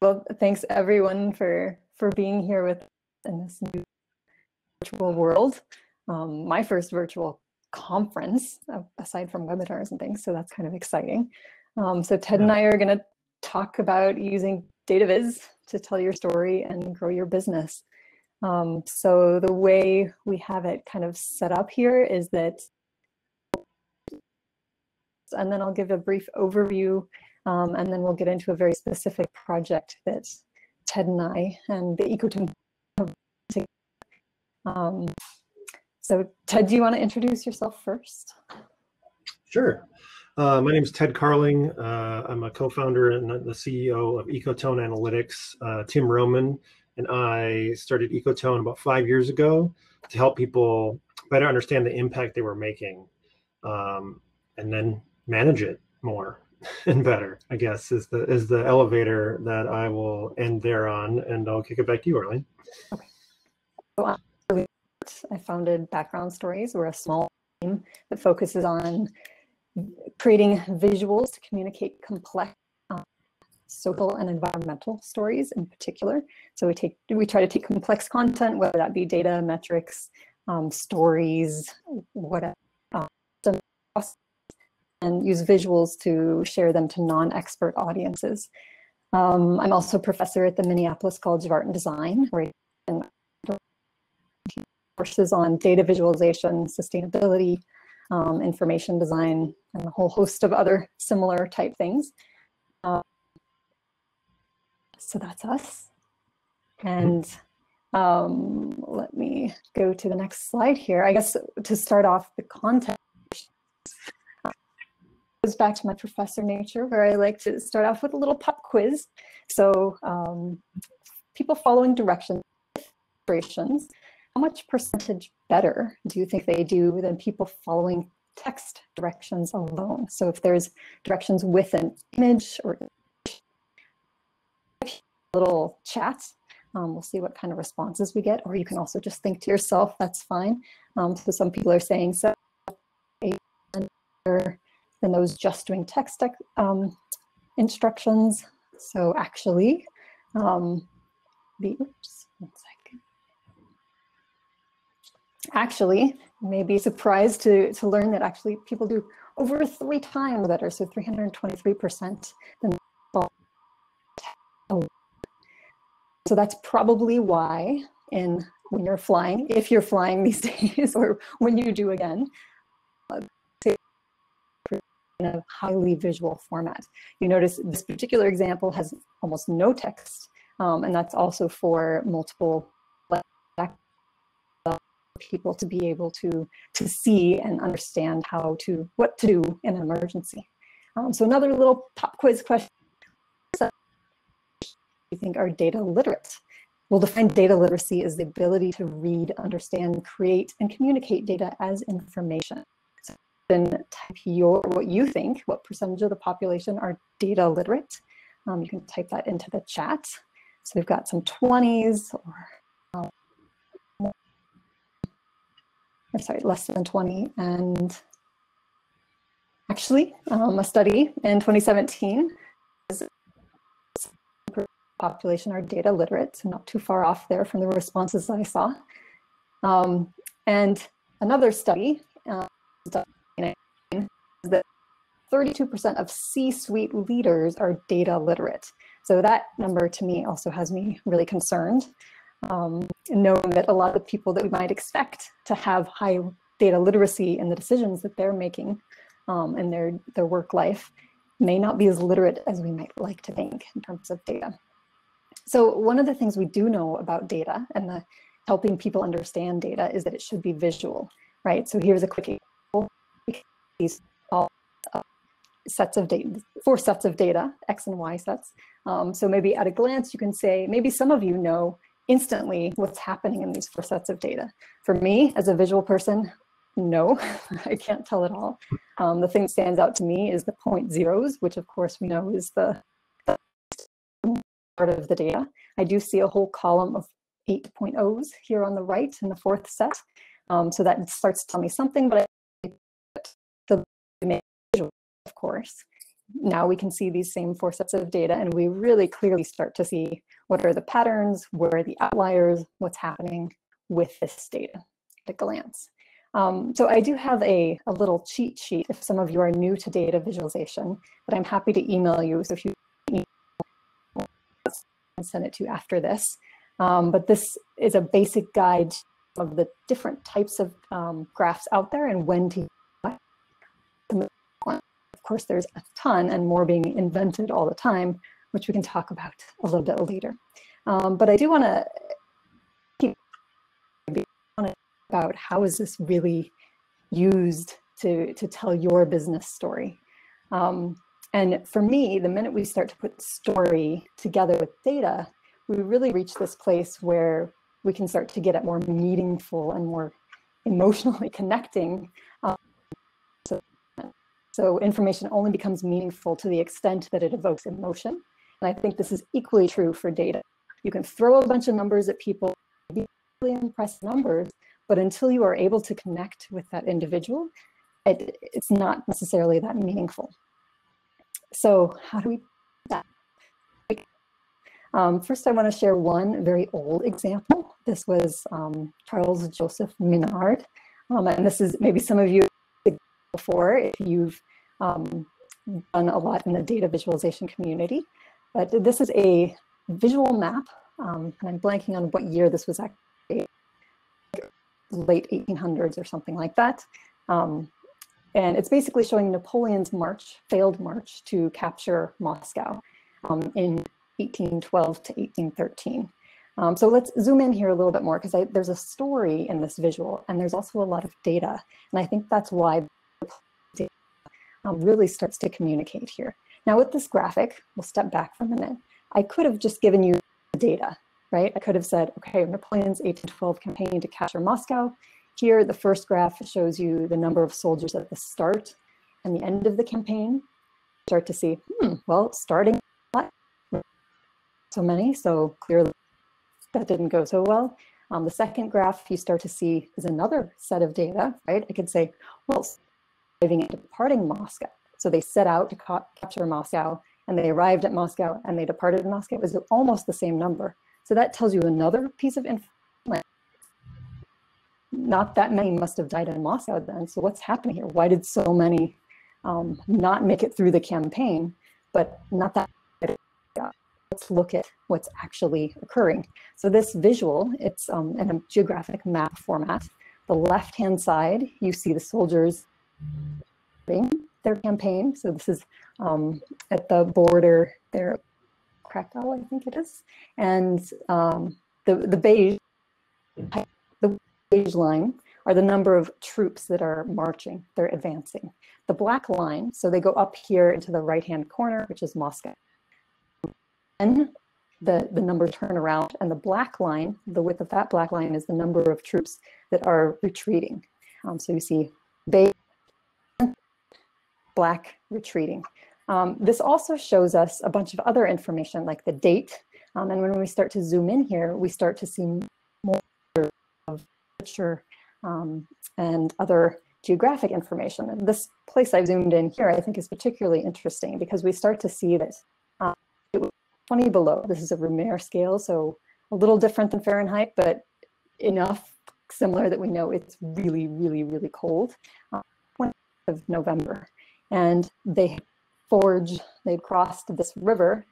Well, thanks everyone for being here with in this new virtual world. My first virtual conference, aside from webinars and things, so that's kind of exciting. So Ted and I are going to talk about using data viz to tell your story and grow your business. So the way we have it kind of set up here is that, and then I'll give a brief overview, and then we'll get into a very specific project that Ted and I and the Ecotone have together. So Ted, do you want to introduce yourself first? Sure. My name is Ted Carling. I'm a co-founder and the CEO of Ecotone Analytics. Tim Roman and I started Ecotone about 5 years ago to help people better understand the impact they were making, and then manage it more and better, I guess, is the elevator that I will end there on, and I'll kick it back to you, Arlene. Okay. So I founded Background Stories. We're a small team that focuses on creating visuals to communicate complex social and environmental stories in particular. So we try to take complex content, whether that be data, metrics, stories, whatever, and use visuals to share them to non-expert audiences. I'm also a professor at the Minneapolis College of Art and Design, where I courses on data visualization, sustainability, information design, and a whole host of other similar type things. So that's us. And let me go to the next slide here. I guess to start off, the content goes back to my professor nature, where I like to start off with a little pop quiz. So people following directions, how much percentage better do you think they do than people following text directions alone? So if there's directions with an image or little chat, we'll see what kind of responses we get, or you can also just think to yourself, that's fine. So some people are saying so than those just doing text instructions. So actually, oops, 1 second. Actually, you may be surprised to learn that actually people do over 3 times better, so 323% than. So that's probably why when you're flying, if you're flying these days, or when you do again, in a highly visual format. You notice this particular example has almost no text, and that's also for multiple people to be able to see and understand what to do in an emergency. So another little pop quiz question. You think are data literate? We'll define data literacy as the ability to read, understand, create, and communicate data as information. So then type what you think, what percentage of the population are data literate. You can type that into the chat. So we've got some 20s, or sorry, less than 20. And actually, a study in 2017 is population are data literate, so not too far off there from the responses I saw. And another study that 32% of C-suite leaders are data literate. So that number to me also has me really concerned, knowing that a lot of the people that we might expect to have high data literacy in the decisions that they're making in their work life may not be as literate as we might like to think in terms of data. So one of the things we do know about data and helping people understand data is that it should be visual, right? So here's a quick example. These sets of data, 4 sets of data, X and Y sets. So maybe at a glance, you can say, maybe some of you know instantly what's happening in these 4 sets of data. For me, as a visual person, no, I can't tell at all. The thing that stands out to me is the point zeros, which of course we know is the part of the data. I do see a whole column of 8.0s here on the right in the 4th set. So that starts to tell me something, but the visual, of course, now we can see these same 4 sets of data, and we really clearly start to see what are the patterns, where are the outliers, what's happening with this data at a glance. So I do have a little cheat sheet if some of you are new to data visualization, but I'm happy to email you. So if you email, I'll send it to you after this. But this is a basic guide of the different types of graphs out there and when to use. Of course, there's a ton and more being invented all the time, which we can talk about a little bit later. But I do want to keep about how is this really used to tell your business story. And for me, the minute we start to put story together with data, we really reach this place where we can start to get at more meaningful and more emotionally connecting. So information only becomes meaningful to the extent that it evokes emotion. And I think this is equally true for data. You can throw a bunch of numbers at people, be really impressive numbers, but until you are able to connect with that individual, it's not necessarily that meaningful. So how do we do that? First, I want to share one very old example. This was Charles Joseph Menard. And this is maybe some of you before if you've done a lot in the data visualization community. But this is a visual map, and I'm blanking on what year this was actually, late 1800s or something like that. And it's basically showing Napoleon's failed march to capture Moscow in 1812 to 1813. So let's zoom in here a little bit more because there's a story in this visual and there's also a lot of data. And I think that's why data really starts to communicate here. Now with this graphic, we'll step back for a minute. I could have just given you the data, right? I could have said, okay, Napoleon's 1812 campaign to capture Moscow. Here, the first graph shows you the number of soldiers at the start and the end of the campaign. Start to see, well, starting so many, so clearly that didn't go so well. The second graph you start to see is another set of data, right? I could say, well, arriving and departing Moscow. So they set out to capture Moscow and they arrived at Moscow and they departed Moscow. It was almost the same number. So that tells you another piece of information. Not that many must have died in Moscow then. So what's happening here? Why did so many not make it through the campaign, but not that? Let's look at what's actually occurring. So this visual, it's in a geographic map format. The left-hand side, you see the soldiers their campaign. So this is at the border there, Krakow, I think it is. And the beige line are the number of troops that are marching, they're advancing. The black line, so they go up here into the right-hand corner, which is Moscow. Then the numbers turn around, and the black line, the width of that black line is the number of troops that are retreating. So you see beige, black, retreating. This also shows us a bunch of other information like the date. And when we start to zoom in here, we start to see more of literature and other geographic information. And this place I've zoomed in here, I think is particularly interesting because we start to see that it was 20 below. This is a Vermeer scale, so a little different than Fahrenheit, but enough similar that we know it's really, really, really cold. 20th of November. And they'd crossed this river,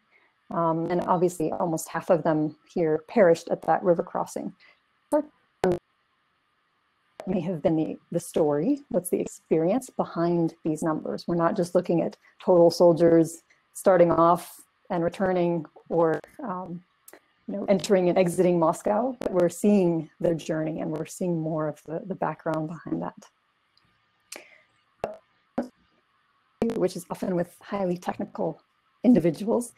and obviously almost half of them here perished at that river crossing. May have been the story, what's the experience behind these numbers. We're not just looking at total soldiers starting off and returning or entering and exiting Moscow, but we're seeing their journey and we're seeing more of the background behind that. Which is often with highly technical individuals,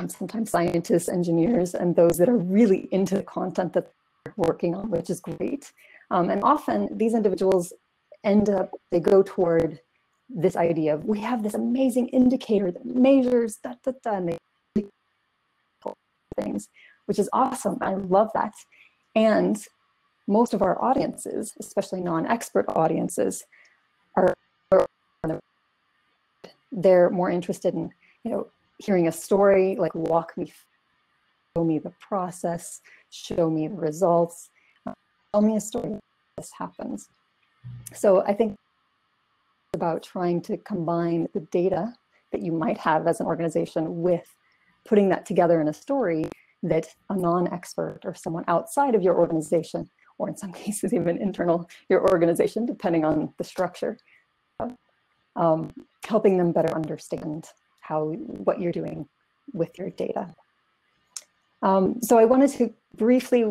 sometimes scientists, engineers, and those that are really into the content that they're working on, which is great. And often these individuals they go toward this idea of, we have this amazing indicator that measures and they things, which is awesome. I love that. And most of our audiences, especially non-expert audiences, are They're more interested in, hearing a story, like show me the process, show me the results, tell me a story, this happens. So I think it's about trying to combine the data that you might have as an organization with putting that together in a story that a non-expert or someone outside of your organization, or in some cases even internal your organization, depending on the structure, helping them better understand what you're doing with your data. So I wanted to briefly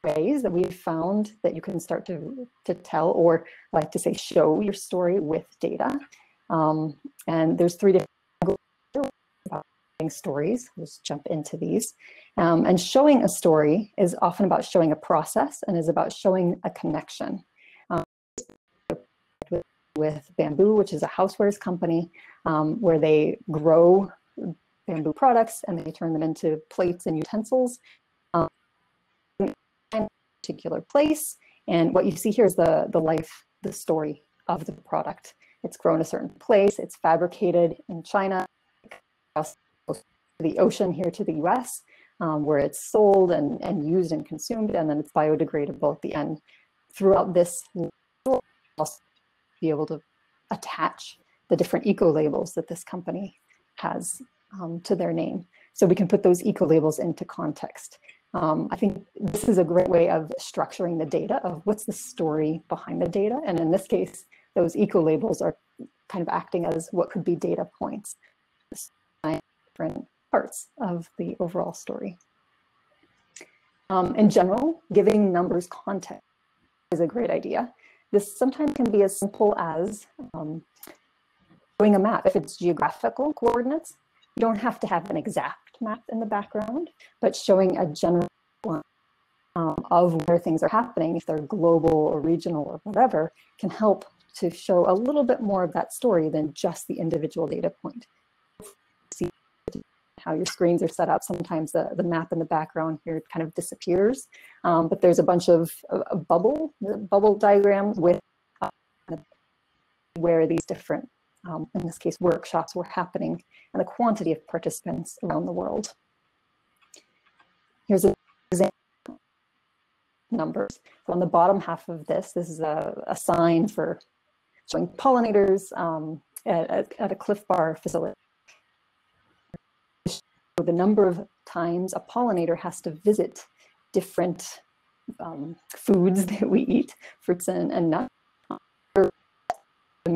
ways that we've found that you can start to tell, or I like to say show your story with data. And there's 3 different stories. Let's jump into these. And showing a story is often about showing a process and is about showing a connection. With Bamboo, which is a housewares company, where they grow bamboo products and they turn them into plates and utensils in a particular place. And what you see here is the story of the product. It's grown a certain place, it's fabricated in China, across the ocean here to the US, where it's sold and used and consumed, and then it's biodegradable at the end. Throughout this story, also be able to attach the different eco labels that this company has to their name. So we can put those eco labels into context. I think this is a great way of structuring the data of what's the story behind the data. And in this case, those eco labels are kind of acting as what could be data points, different parts of the overall story. In general, giving numbers context is a great idea. This sometimes can be as simple as showing a map. If it's geographical coordinates, you don't have to have an exact map in the background, but showing a general one of where things are happening, if they're global or regional or whatever, can help to show a little bit more of that story than just the individual data point. See how your screens are set up. Sometimes the map in the background here kind of disappears, but there's a bunch of bubble diagrams with where these different, in this case, workshops were happening and the quantity of participants around the world. Here's an example of numbers. So on the bottom half of this is a sign for showing pollinators at a Cliff Bar facility. The number of times a pollinator has to visit different foods that we eat, fruits and nuts,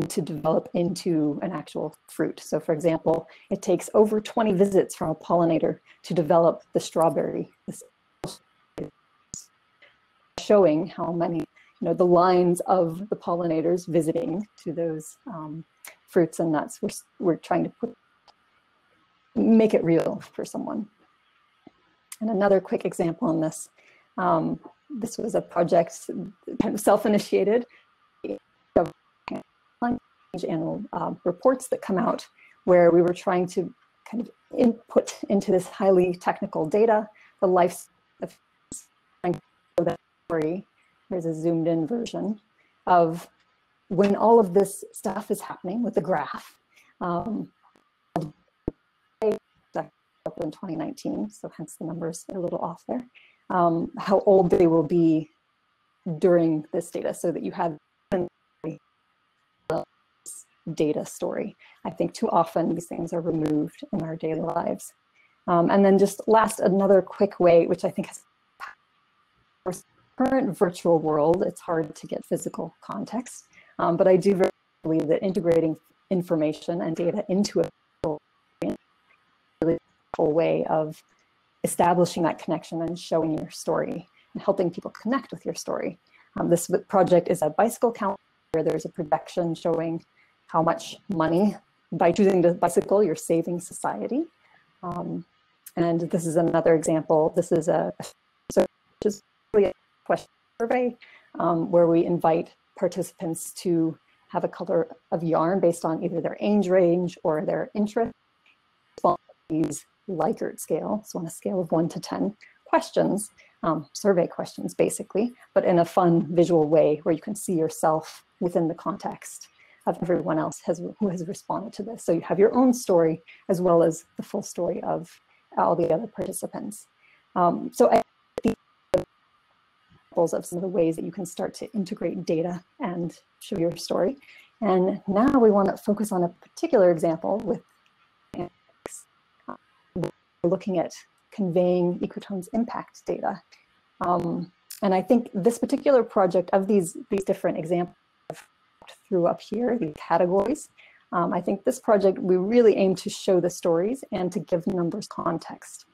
to develop into an actual fruit. So for example, it takes over 20 visits from a pollinator to develop the strawberry, showing how many, the lines of the pollinators visiting to those fruits and nuts. We're trying to make it real for someone. And another quick example on this, this was a project kind of self-initiated, annual reports that come out where we were trying to kind of input into this highly technical data, the life of that story. Here's a zoomed in version of when all of this stuff is happening with the graph. In 2019, so hence the numbers are a little off there, how old they will be during this data so that you have data story. I think too often these things are removed in our daily lives. And then just last, another quick way, which I think has current virtual world, it's hard to get physical context, but I do believe that integrating information and data into a really cool way of establishing that connection and showing your story and helping people connect with your story. This project is a bicycle count where there's a projection showing how much money, by choosing to bicycle, you're saving society. And this is another example. This is a question survey where we invite participants to have a color of yarn based on either their age range or their interest. Use Likert scale, so on a scale of 1 to 10 questions, survey questions basically, but in a fun visual way where you can see yourself within the context of everyone else who has responded to this. So you have your own story as well as the full story of all the other participants. So I think examples of some of the ways that you can start to integrate data and show your story. And now we want to focus on a particular example with looking at conveying Ecotone's impact data. And I think this particular project of these different examples I've threw up here, these categories, I think this project, we really aim to show the stories and to give numbers context.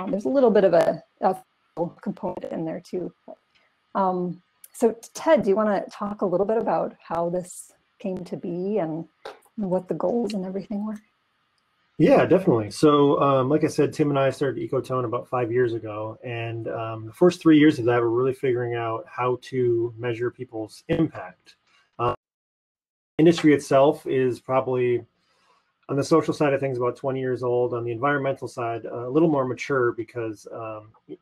There's a little bit of a component in there too. So Ted, do you want to talk a little bit about how this came to be and what the goals and everything were? Yeah, definitely. So like I said, Tim and I started Ecotone about 5 years ago. And the first 3 years of that, we're really figuring out how to measure people's impact. Industry itself is probably, on the social side of things, about 20 years old. On the environmental side, a little more mature because,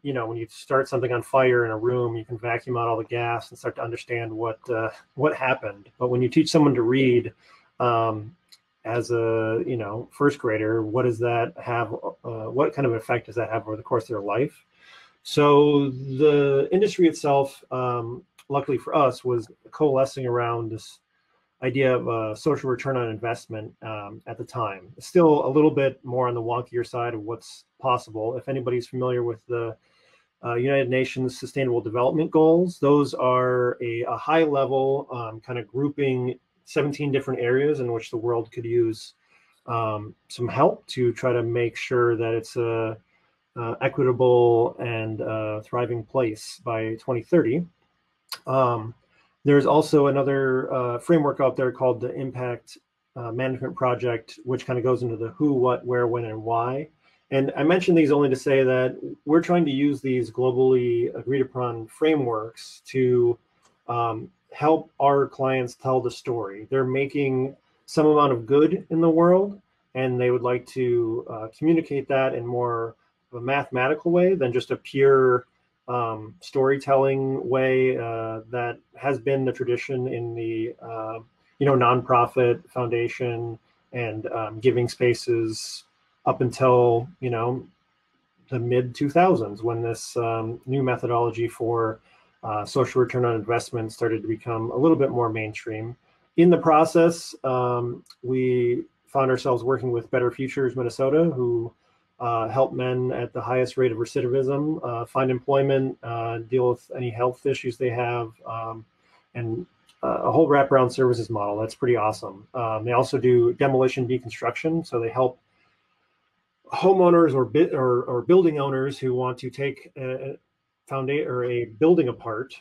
you know, when you start something on fire in a room, you can vacuum out all the gas and start to understand what happened. But when you teach someone to read, as a first grader, what does that have? What kind of effect does that have over the course of their life? So the industry itself, luckily for us, was coalescing around this idea of social return on investment at the time. Still a little bit more on the wonkier side of what's possible. If anybody's familiar with the United Nations Sustainable Development Goals, those are a high level kind of grouping 17 different areas in which the world could use some help to try to make sure that it's a equitable and thriving place by 2030. There's also another framework out there called the Impact Management Project, which kind of goes into the who, what, where, when, and why. And I mention these only to say that we're trying to use these globally agreed upon frameworks to help our clients tell the story. They're making some amount of good in the world, and they would like to communicate that in more of a mathematical way than just a pure storytelling way that has been the tradition in the nonprofit foundation and giving spaces up until the mid 2000s, when this new methodology for social return on investment started to become a little bit more mainstream. In the process, we found ourselves working with Better Futures Minnesota, who help men at the highest rate of recidivism find employment, deal with any health issues they have, and a whole wraparound services model. That's pretty awesome. They also do demolition deconstruction, so they help homeowners or building owners who want to take a building apart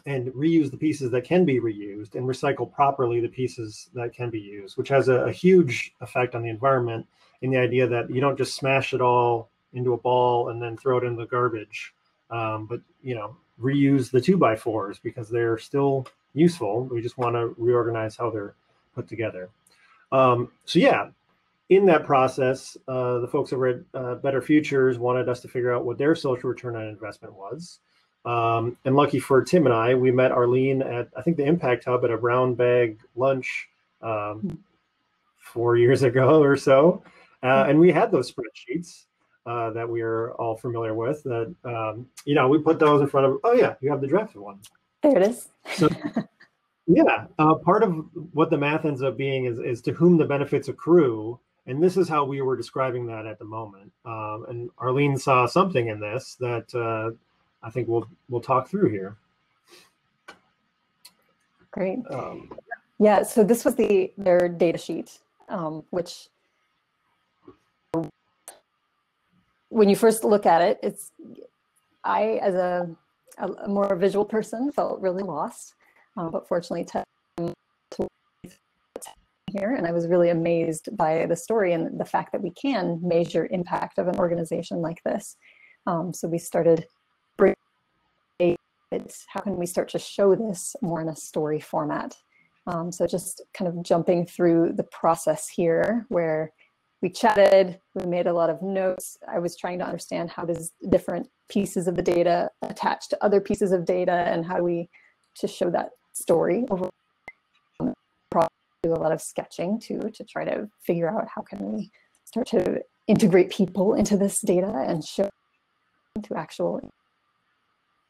and reuse the pieces that can be reused and recycle properly the pieces that can be used, which has a huge effect on the environment, in the idea that you don't just smash it all into a ball and then throw it in the garbage, but reuse the 2x4s because they're still useful. We just want to reorganize how they're put together. So yeah, in that process, the folks over at Better Futures wanted us to figure out what their social return on investment was. And lucky for Tim and I, we met Arlene at, I think, the Impact Hub at a brown bag lunch 4 years ago or so. And we had those spreadsheets that we are all familiar with that, we put those in front of, oh yeah, you have the drafted one. There it is. So yeah, part of what the math ends up being is to whom the benefits accrue. And this is how we were describing that at the moment. And Arlene saw something in this that I think we'll talk through here. Great. Yeah, so this was their data sheet, which when you first look at it, I, as a more visual person, felt really lost. But fortunately, Ted here, and I was really amazed by the story and the fact that we can measure impact of an organization like this. So we started bringing how can we start to show this more in a story format. So just kind of jumping through the process here, where we chatted, we made a lot of notes. I was trying to understand how does different pieces of the data attach to other pieces of data, and how do we just show that story over do a lot of sketching too, to try to figure out how can we start to integrate people into this data and show to actual,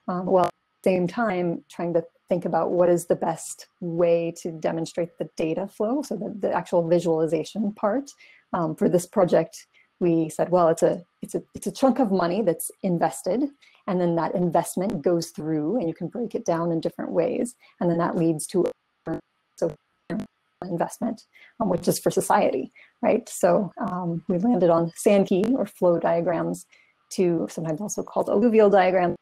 while at the same time trying to think about what is the best way to demonstrate the data flow, so the actual visualization part. For this project, we said, well, it's a chunk of money that's invested, and then that investment goes through, and you can break it down in different ways, and then that leads to so investment, which is for society, right? So we landed on Sankey or flow diagrams, to sometimes also called alluvial diagrams,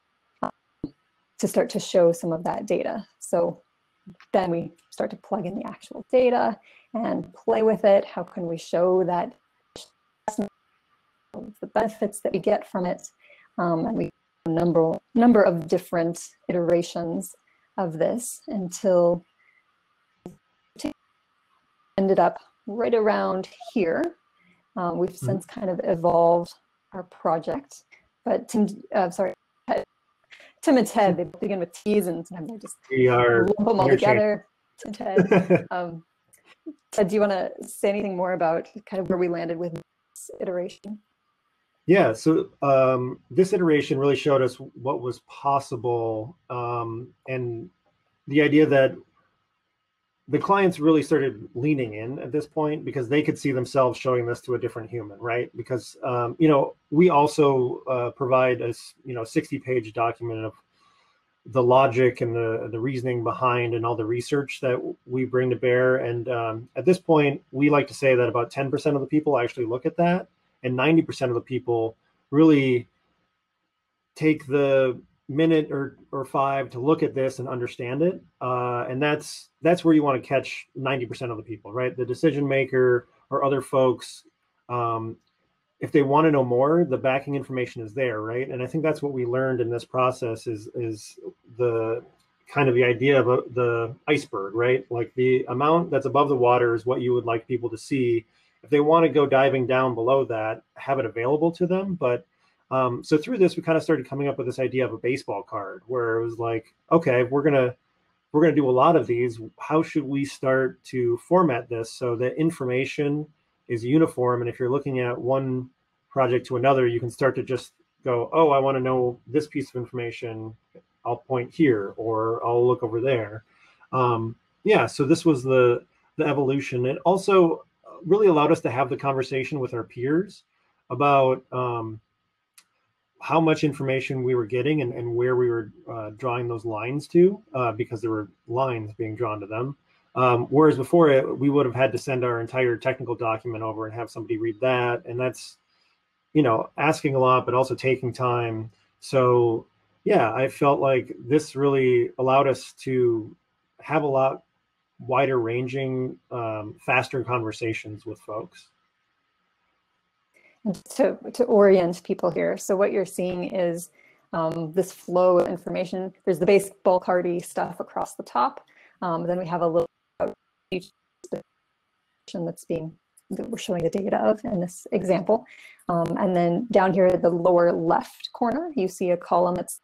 to start to show some of that data. So then we start to plug in the actual data and play with it. How can we show that the benefits that we get from it? And we have a number of different iterations of this until ended up right around here. We've since kind of evolved our project, but Tim and Ted, they begin with T's, and sometimes I just lump them all together. Ted, Ted, do you want to say anything more about kind of where we landed with this iteration? Yeah, so this iteration really showed us what was possible, and the idea that the clients really started leaning in at this point because they could see themselves showing this to a different human, right? Because we also provide a 60-page document of the logic and the reasoning behind and all the research that we bring to bear. And at this point, we like to say that about 10% of the people actually look at that, and 90% of the people really take the minute or five to look at this and understand it. And that's where you want to catch 90% of the people, right? The decision maker or other folks, if they want to know more, the backing information is there, right? And I think that's what we learned in this process is the kind of the idea of the iceberg, right? Like the amount that's above the water is what you would like people to see. If they want to go diving down below that, have it available to them. But so through this, we kind of started coming up with this idea of a baseball card, where it was like, okay, we're gonna do a lot of these. How should we start to format this so that information is uniform? And if you're looking at one project to another, you can start to just go, oh, I want to know this piece of information. I'll point here, or I'll look over there. Yeah, so this was the evolution. It also really allowed us to have the conversation with our peers about how much information we were getting and where we were drawing those lines to, because there were lines being drawn to them. Whereas before, we would have had to send our entire technical document over and have somebody read that. And that's, asking a lot, but also taking time. So yeah, I felt like this really allowed us to have a lot wider ranging, faster conversations with folks. To orient people here, so what you're seeing is this flow of information. There's the baseball cardy stuff across the top. Then we have a little that we're showing the data of in this example. And then down here at the lower left corner, you see a column that's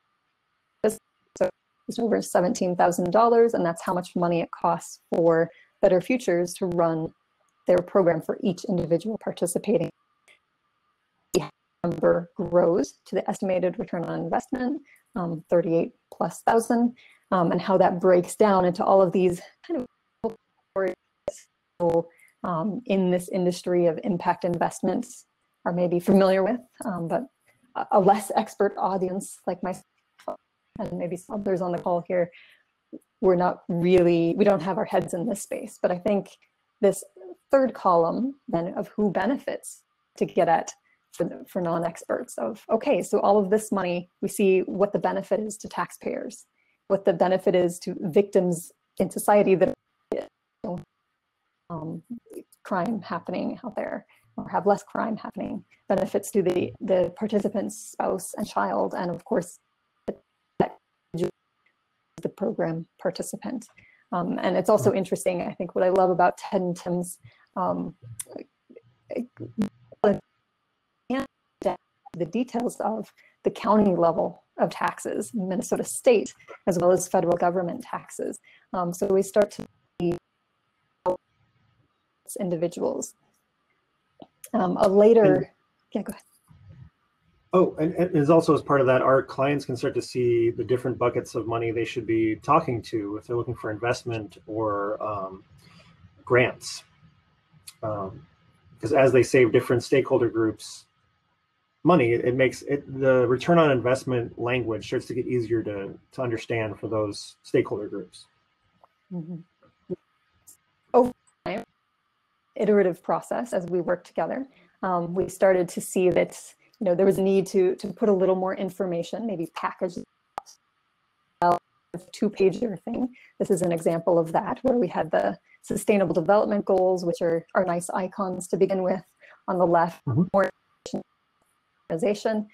it's over $17,000, and that's how much money it costs for Better Futures to run their program for each individual participating. Number grows to the estimated return on investment, 38,000+, and how that breaks down into all of these kind of in this industry of impact investments are maybe familiar with, but a less expert audience like myself and maybe some others on the call here, we don't have our heads in this space. But I think this third column then of who benefits to get at for non-experts of, okay, so all of this money, we see what the benefit is to taxpayers, what the benefit is to victims in society that crime happening out there, or have less crime happening, benefits to the participant's spouse and child, and of course, the program participant. And it's also interesting, I think what I love about Ted and Tim's the details of the county level of taxes, Minnesota state, as well as federal government taxes. So we start to see individuals. A later, yeah, go ahead. Oh, and as also as part of that, our clients can start to see the different buckets of money they should be talking to if they're looking for investment or grants. Because as they save different stakeholder groups money, it makes it, the return on investment language starts to get easier to understand for those stakeholder groups. Mm-hmm. Over time, iterative process as we work together, we started to see that there was a need to put a little more information, maybe package a two-pager thing. This is an example of that, where we had the Sustainable Development Goals, which are nice icons to begin with. On the left, more organization.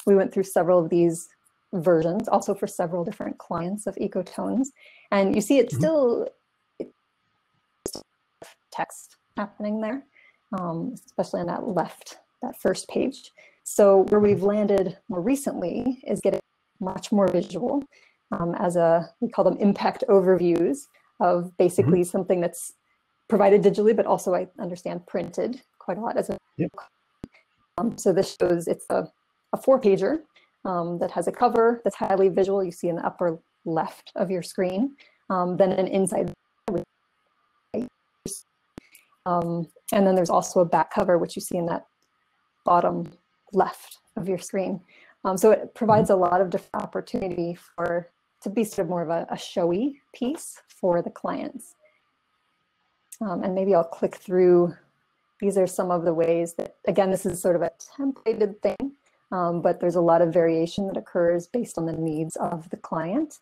We went through several of these versions, also for several different clients of Ecotones, and you see it's still text happening there, especially on that first page. So where we've landed more recently is getting much more visual, we call them impact overviews of basically something that's provided digitally, but also I understand printed quite a lot as a. So this shows it's a 4-pager that has a cover that's highly visual. You see in the upper left of your screen, then an inside. And then there's also a back cover, which you see in that bottom left of your screen. So it provides a lot of different opportunity to be sort of more of a showy piece for the clients. And maybe I'll click through. These are some of the ways that, again, this is sort of a templated thing, but there's a lot of variation that occurs based on the needs of the client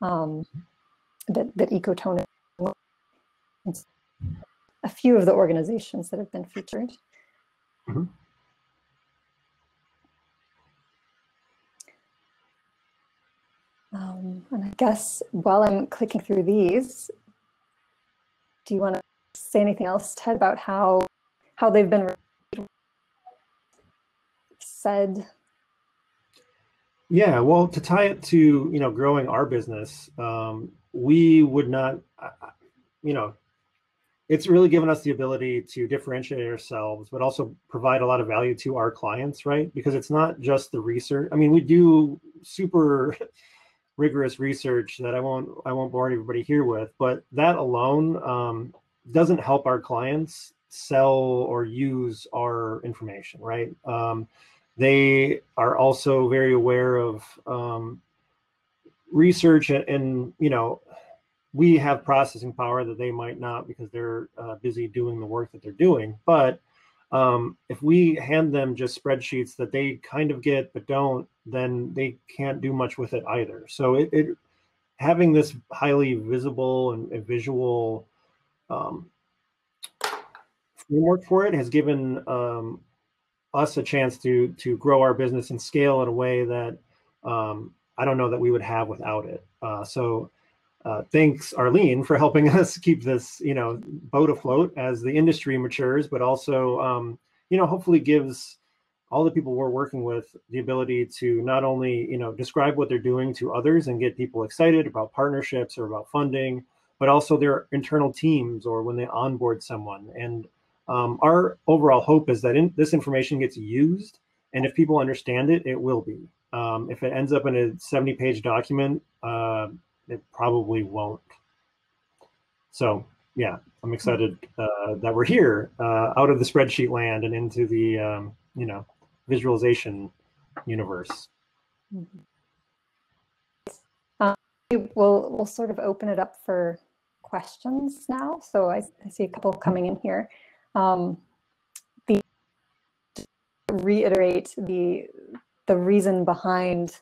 that Ecotone is a few of the organizations that have been featured. And I guess while I'm clicking through these, do you want to say anything else, Ted, about how they've been said? Yeah, well, to tie it to growing our business, we would not, it's really given us the ability to differentiate ourselves, but also provide a lot of value to our clients, right? Because it's not just the research. I mean, we do super rigorous research that I won't bore everybody here with, but that alone doesn't help our clients sell or use our information, right? They are also very aware of research and we have processing power that they might not because they're busy doing the work that they're doing. But if we hand them just spreadsheets that they kind of get but don't, then they can't do much with it either. So having this highly visible and visual framework for it has given us a chance to grow our business and scale in a way that I don't know that we would have without it. So thanks, Arlene, for helping us keep this boat afloat as the industry matures, but also hopefully gives all the people we're working with the ability to not only describe what they're doing to others and get people excited about partnerships or about funding, but also their internal teams or when they onboard someone. And our overall hope is that this information gets used, and if people understand it, it will be. If it ends up in a 70-page document, it probably won't. So yeah, I'm excited that we're here out of the spreadsheet land and into the visualization universe. We'll sort of open it up for questions now. So I see a couple coming in here. Reiterate the reason behind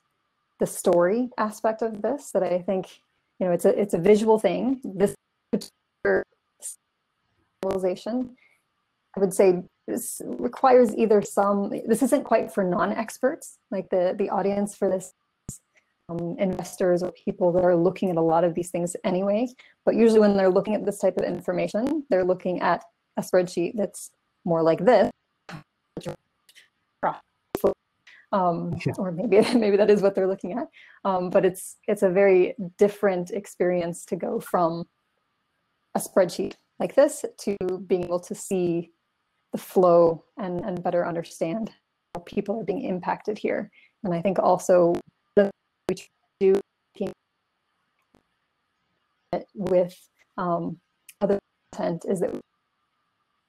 the story aspect of this, that I think it's a visual thing. This visualization, I would say, this requires either this isn't quite for non-experts, like the audience for this, investors or people that are looking at a lot of these things anyway. But usually when they're looking at this type of information, they're looking at a spreadsheet that's more like this. Or maybe that is what they're looking at, but it's a very different experience to go from a spreadsheet like this to being able to see the flow and better understand how people are being impacted here. And I think also the we do with other content is that we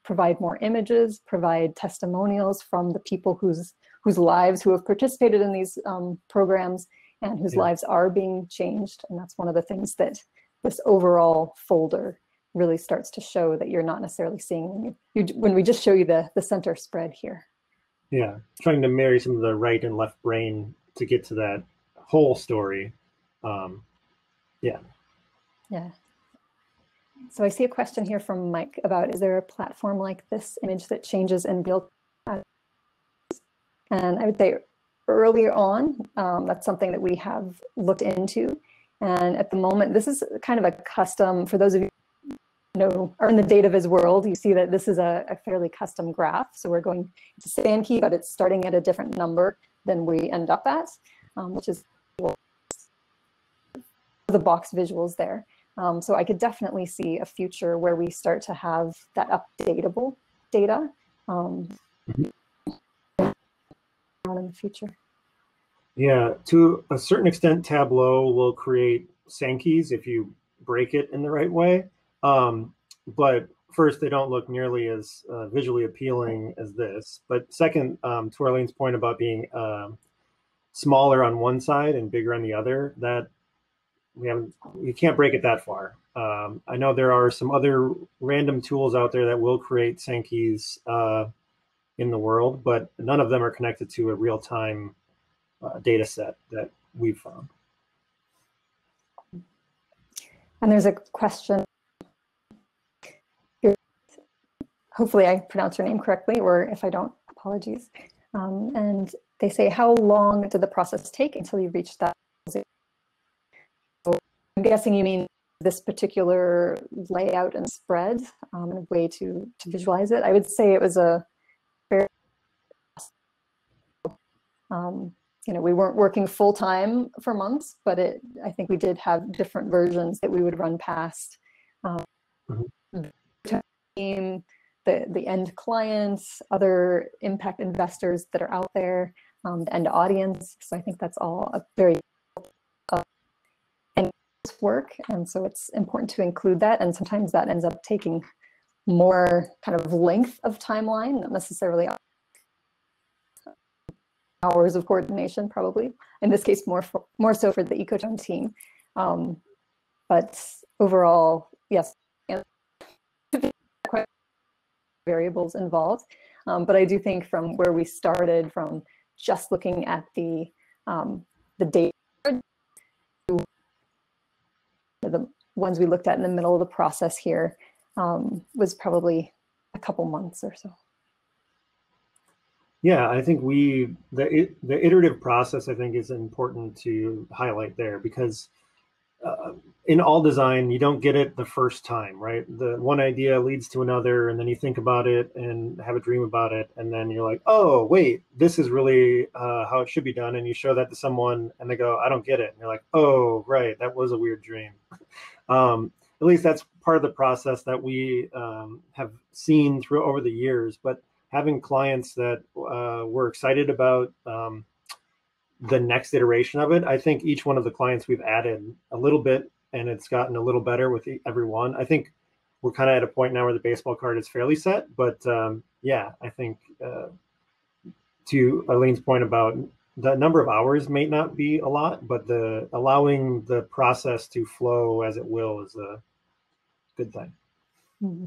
provide more images, provide testimonials from the people whose lives who have participated in these programs and whose lives are being changed. And that's one of the things that this overall folder really starts to show, that you're not necessarily seeing when we just show you the center spread here. Yeah, trying to marry some of the right and left brain to get to that whole story. Yeah. So I see a question here from Mike about, is there a platform like this image that changes in real time? And I would say earlier on, that's something that we have looked into. And at the moment, this is kind of a custom, for those of you who know, are in the data viz world, you see that this is a fairly custom graph. So we're going to Sankey, but it's starting at a different number than we end up at, which is the box visuals there. So I could definitely see a future where we start to have that updatable data in the future. Yeah, to a certain extent, Tableau will create Sankeys if you break it in the right way. But first, they don't look nearly as visually appealing as this. But second, to Arlene's point about being smaller on one side and bigger on the other, that you can't break it that far. I know there are some other random tools out there that will create Sankeys in the world, but none of them are connected to a real-time data set that we've found. And there's a question, hopefully I pronounce your name correctly, or if I don't, apologies. And they say, how long did the process take until you reached that? So I'm guessing you mean this particular layout and spread, a way to visualize it. I would say it was a very, we weren't working full time for months, but I think we did have different versions that we would run past the team, the end clients, other impact investors that are out there, the end audience. So I think that's all a very work, and so it's important to include that. And sometimes that ends up taking more kind of length of timeline, not necessarily hours of coordination, probably in this case more so for the Ecotone team, but overall, yes, quite variables involved, but I do think from where we started, from just looking at the data, the ones we looked at in the middle of the process here, was probably a couple months or so. Yeah, I think the iterative process, I think, is important to highlight there, because in all design, you don't get it the first time, right? The one idea leads to another, and then you think about it and have a dream about it, and then you're like, oh, wait, this is really how it should be done, and you show that to someone, and they go, I don't get it, and you're like, oh, right, that was a weird dream. At least that's part of the process that we have seen through over the years. But having clients that were excited about the next iteration of it, I think each one of the clients we've added a little bit, and it's gotten a little better with every one. I think we're kind of at a point now where the baseball card is fairly set, but yeah, I think to Arlene's point about the number of hours may not be a lot, but allowing the process to flow as it will is a good thing. Mm-hmm.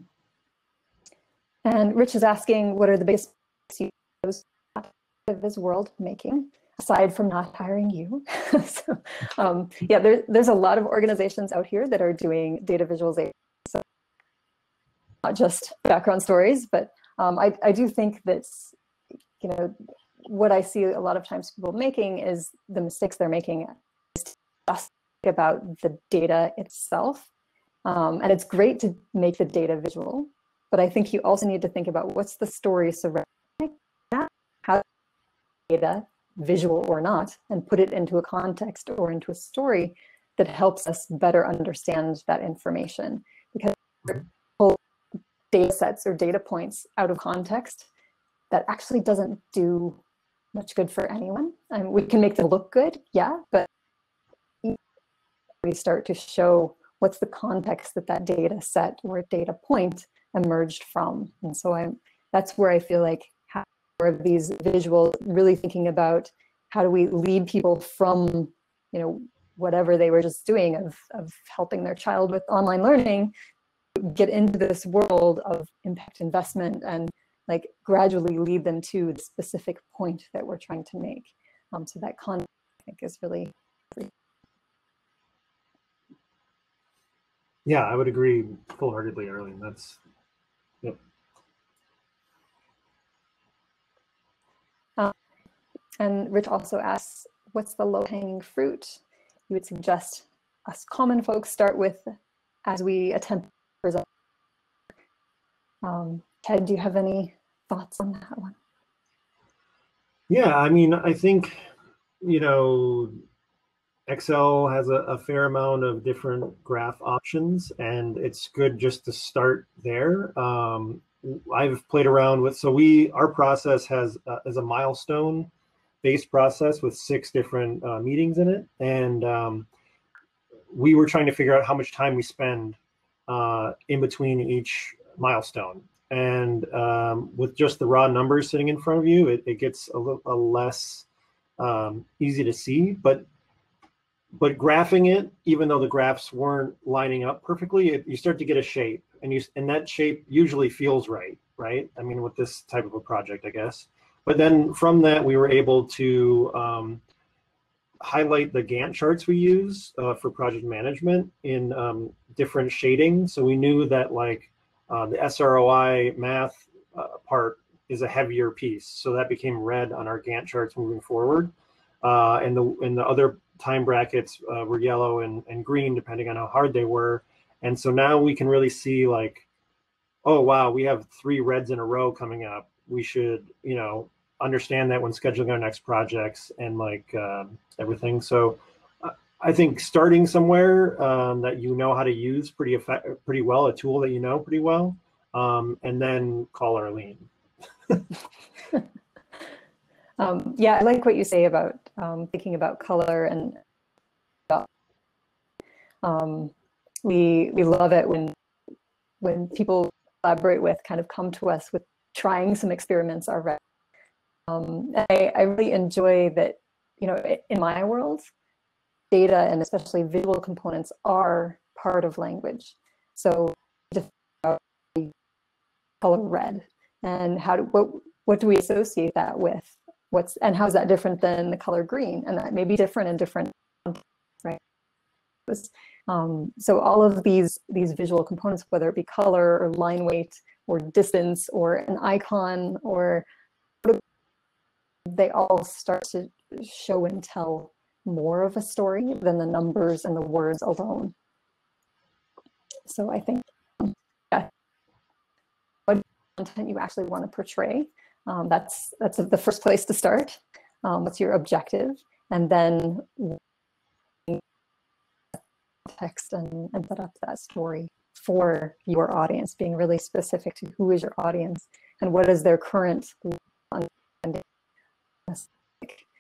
And Rich is asking, what are the biggest mistakes of this world making, aside from not hiring you? So, yeah, there's a lot of organizations out here that are doing data visualization, so not just background stories, but I do think that, what I see a lot of times people making is the mistakes they're making is just about the data itself. And it's great to make the data visual, but I think you also need to think about what's the story surrounding that, how data, visual or not, and put it into a context or into a story that helps us better understand that information. Because data sets or data points out of context, that actually doesn't do much good for anyone. And we can make them look good, yeah, but we start to show what's the context that that data set or data point emerged from. And so that's where I feel like more of these visuals, really thinking about how do we lead people from, you know, whatever they were just doing of helping their child with online learning, get into this world of impact investment and like gradually lead them to the specific point that we're trying to make. So that context, I think, is really. Yeah, I would agree full-heartedly, Arlene. That's, yep. And Rich also asks, what's the low-hanging fruit you would suggest us common folks start with as we attempt to present? Ted, do you have any thoughts on that one? Yeah, I mean, I think, you know, Excel has a fair amount of different graph options, and it's good just to start there. I've played around with, so our process is a milestone-based process with 6 different meetings in it, and we were trying to figure out how much time we spend in between each milestone. And with just the raw numbers sitting in front of you, it gets a less easy to see. But graphing it, even though the graphs weren't lining up perfectly, you start to get a shape, and that shape usually feels right? I mean, with this type of a project, I guess. But then from that, we were able to highlight the Gantt charts we use for project management in different shading. So we knew that like the SROI math part is a heavier piece. So that became red on our Gantt charts moving forward. And the other time brackets were yellow and green, depending on how hard they were. And so now we can really see like, oh, wow, we have 3 reds in a row coming up. We should, you know, understand that when scheduling our next projects and like everything. So I think starting somewhere that you know how to use pretty well, a tool that you know pretty well, and then call Arlene. Yeah, I like what you say about thinking about color, and we love it when people collaborate with kind of come to us with trying some experiments already. I really enjoy that, you know, in my world, data and especially visual components are part of language. So color red, and what do we associate that with? And how is that different than the color green? And that may be different in different, right? So all of these visual components, whether it be color or line weight or distance or an icon, or they all start to show and tell more of a story than the numbers and the words alone. So I think what content you actually want to portray, that's the first place to start. What's your objective? And then text and set up that story for your audience, being really specific to who is your audience and what is their current understanding.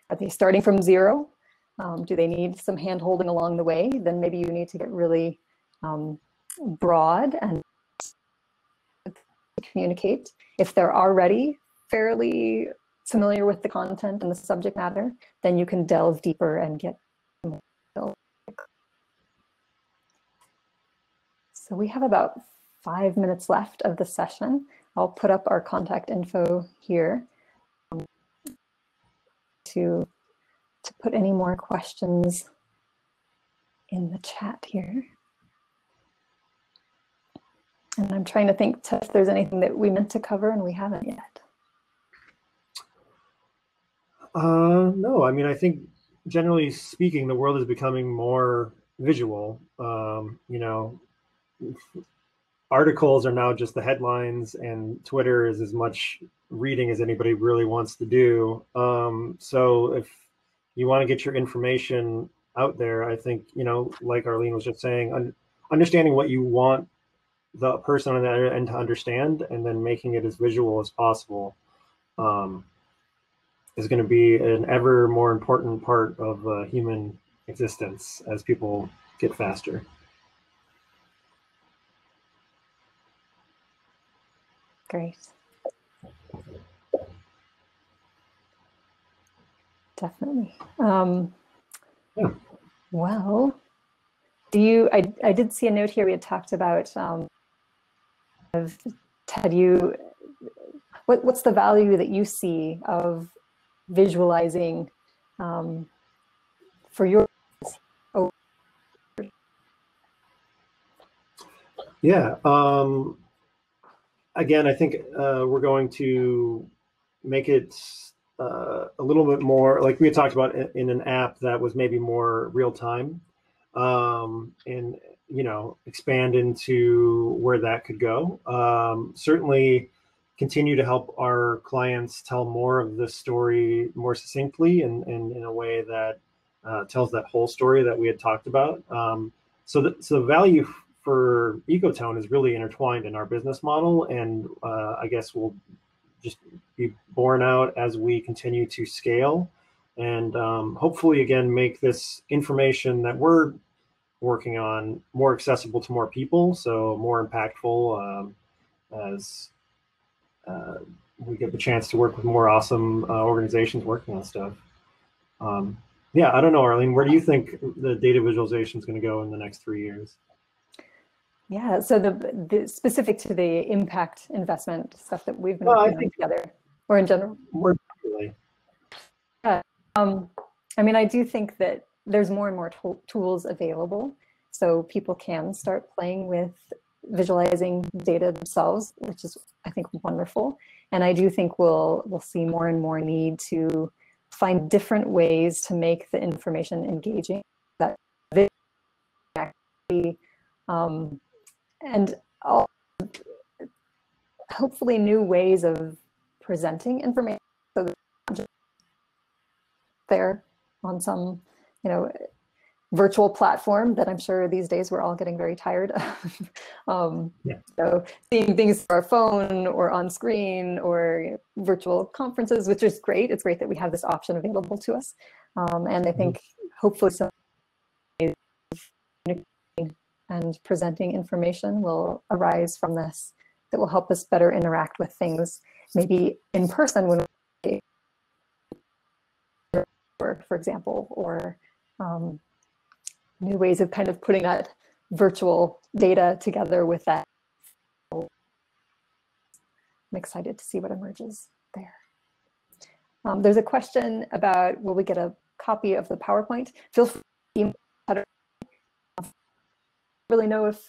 Are they starting from 0? Do they need some hand holding along the way? Then maybe you need to get really broad and communicate. If they're already fairly familiar with the content and the subject matter, then you can delve deeper and get more. So we have about 5 minutes left of the session. I'll put up our contact info here to put any more questions in the chat here. And I'm trying to think if there's anything that we meant to cover and we haven't yet. No, I mean, I think generally speaking, the world is becoming more visual. You know, articles are now just the headlines, and Twitter is as much reading as anybody really wants to do. So if you want to get your information out there, I think, you know, like Arlene was just saying, understanding what you want the person on the other end to understand, and then making it as visual as possible is going to be an ever more important part of human existence as people get faster. Great. Definitely. Yeah. Well, I did see a note here. We had talked about, Ted, what's the value that you see of visualizing for your? Yeah. Again, I think we're going to make it a little bit more, like we had talked about in an app that was maybe more real time, and expand into where that could go. Certainly continue to help our clients tell more of the story more succinctly and in a way that tells that whole story that we had talked about. So the value for Ecotone is really intertwined in our business model, and I guess we'll just be borne out as we continue to scale, and hopefully again make this information that we're working on more accessible to more people, so more impactful as we get the chance to work with more awesome organizations working on stuff. Yeah, I don't know, Arlene, where do you think the data visualization is going to go in the next 3 years? Yeah, so the specific to the impact investment stuff that we've been working on together, or in general? More particularly. Yeah, I mean, I do think that there's more and more tools available, so people can start playing with visualizing data themselves, which is, I think, wonderful. And I do think we'll see more and more need to find different ways to make the information engaging, that actually, and hopefully new ways of presenting information, so that just there on some, virtual platform that I'm sure these days we're all getting very tired of. Yeah. So seeing things through our phone or on screen or virtual conferences, which is great. It's great that we have this option available to us. And I think hopefully some and presenting information will arise from this that will help us better interact with things, maybe in person when we, for example, or new ways of kind of putting that virtual data together with that. I'm excited to see what emerges there. There's a question about, will we get a copy of the PowerPoint? Feel free to really know if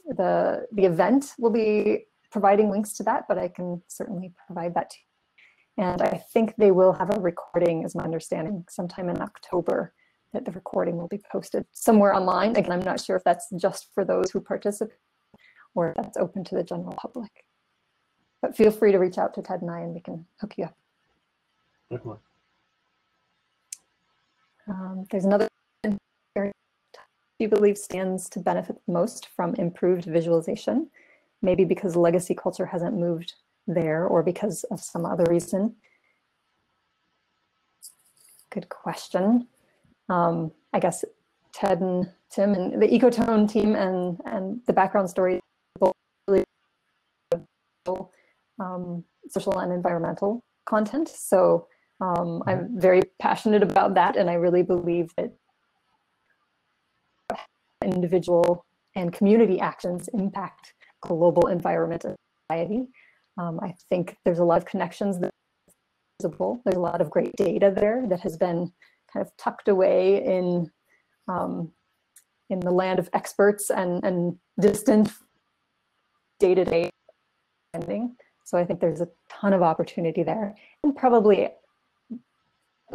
the event will be providing links to that, but I can certainly provide that to you. And I think they will have a recording, is my understanding, sometime in October, that the recording will be posted somewhere online. Again, I'm not sure if that's just for those who participate or if that's open to the general public. But feel free to reach out to Ted and I and we can hook you up. Definitely. There's another area you believe stands to benefit most from improved visualization, maybe because legacy culture hasn't moved there or because of some other reason. Good question. I guess Ted and Tim and the Ecotone team and the background story, both really social and environmental content. So I'm very passionate about that, and I really believe that individual and community actions impact global environment and society. I think there's a lot of connections that are visible. There's a lot of great data there that has been kind of tucked away in the land of experts and distant day-to-day spending. So I think there's a ton of opportunity there. And probably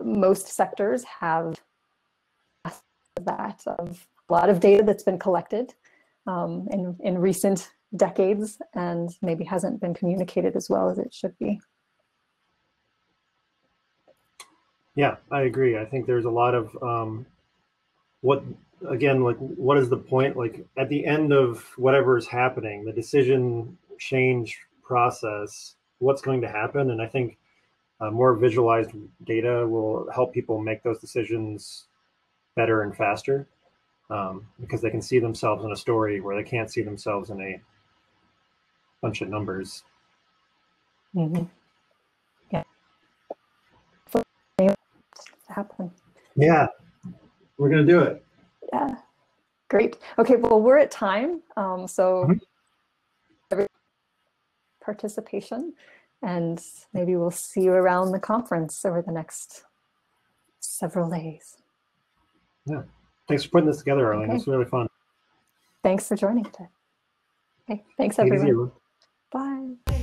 most sectors have that, of a lot of data that's been collected in recent decades and maybe hasn't been communicated as well as it should be. Yeah, I agree. I think there's a lot of what, again, like what is the point? Like at the end of whatever is happening, the decision change process, what's going to happen? And I think more visualized data will help people make those decisions better and faster, because they can see themselves in a story where they can't see themselves in a bunch of numbers. Mm-hmm. Yeah. Happen. Yeah, we're gonna do it. Yeah, great. Okay, well, we're at time, so participation, and maybe we'll see you around the conference over the next several days. Yeah, thanks for putting this together, Arlene. Okay. It's really fun. Thanks for joining today. Okay, thanks Take it easy, everyone. everyone. Bye.